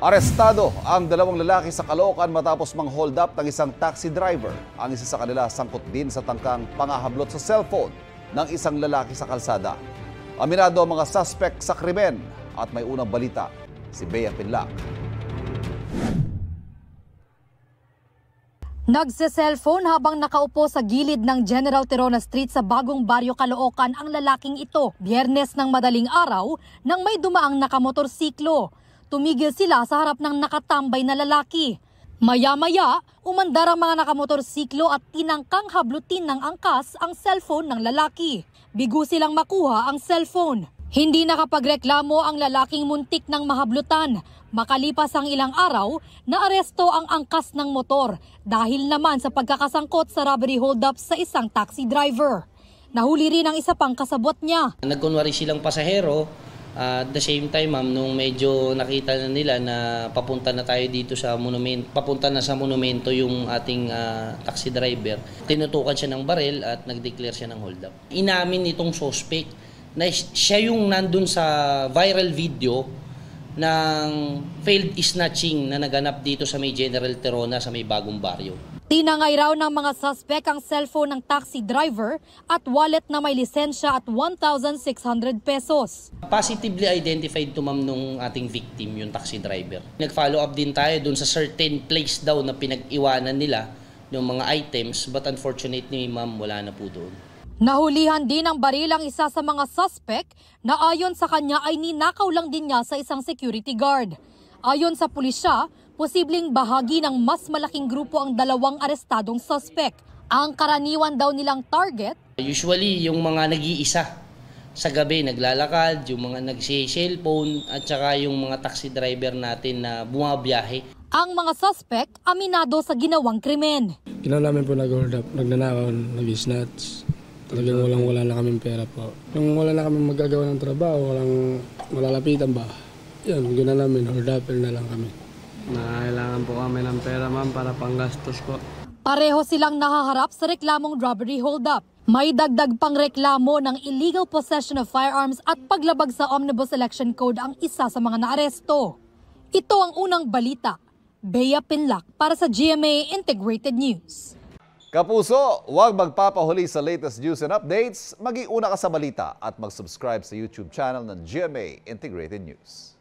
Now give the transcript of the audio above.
Arestado ang dalawang lalaki sa Caloocan matapos mang-hold up ng isang taxi driver. Ang isa sa kanila sangkot din sa tangkang pangahablot sa cellphone ng isang lalaki sa kalsada. Aminado ang mga suspect sa krimen at may unang balita si Bea Pinlac. Nagse-cellphone habang nakaupo sa gilid ng General Tirona Street sa Bagong Baryo, Caloocan ang lalaking ito. Biyernes ng madaling araw nang may dumaang nakamotorsiklo. Tumigil sila sa harap ng nakatambay na lalaki. Maya-maya, umandar ang mga nakamotorsiklo at tinangkang hablutin ng angkas ang cellphone ng lalaki. Bigo silang makuha ang cellphone. Hindi nakapagreklamo ang lalaking muntik ng mahablutan. Makalipas ang ilang araw, naaresto ang angkas ng motor dahil naman sa pagkakasangkot sa robbery hold-up sa isang taxi driver. Nahuli rin ang isa pang kasabot niya. Nagkunwari silang pasahero. At the same time, ma'am, nung medyo nakita na nila na papunta na tayo dito sa monumento, papunta na sa monumento yung ating taxi driver, tinutukan siya ng baril at nag-declare siya ng hold-up. Inamin itong suspect na siya yung nandun sa viral video ng failed snatching na naganap dito sa may General Tirona sa may Bagong Baryo. Tinangay raw ng mga suspect ang cellphone ng taxi driver at wallet na may lisensya at 1,600 pesos. Positively identified to ma'am nung ating victim, yung taxi driver. Nag-follow up din tayo dun sa certain place daw na pinag-iwanan nila yung mga items, but unfortunately ma'am, wala na po doon. Nahulihan din ng baril ang isa sa mga suspect na ayon sa kanya ay ninakaw lang din niya sa isang security guard. Ayon sa pulisya, posibleng bahagi ng mas malaking grupo ang dalawang arestadong suspect. Ang karaniwan daw nilang target, usually yung mga nag-iisa sa gabi naglalakad, yung mga nagsi-cellphone at saka yung mga taxi driver natin na bumabiyahe. Ang mga suspect aminado sa ginawang krimen. Kailan namin po nag-hold up, nagnanakaw, nag-snatch. Talagang wala na kaming pera po. Nung wala na kaming magagawa ng trabaho, walang malalapitan ba? Yan, gano'n namin, hold up na lang kami. Kailangan po kami ng pera ma'am para panggastos po. Pareho silang nahaharap sa reklamong robbery hold-up. May dagdag pang reklamo ng illegal possession of firearms at paglabag sa Omnibus Election Code ang isa sa mga naaresto. Ito ang unang balita. Bea Pinlac para sa GMA Integrated News. Kapuso, huwag magpapahuli sa latest news and updates. Maging una ka sa balita at mag-subscribe sa YouTube channel ng GMA Integrated News.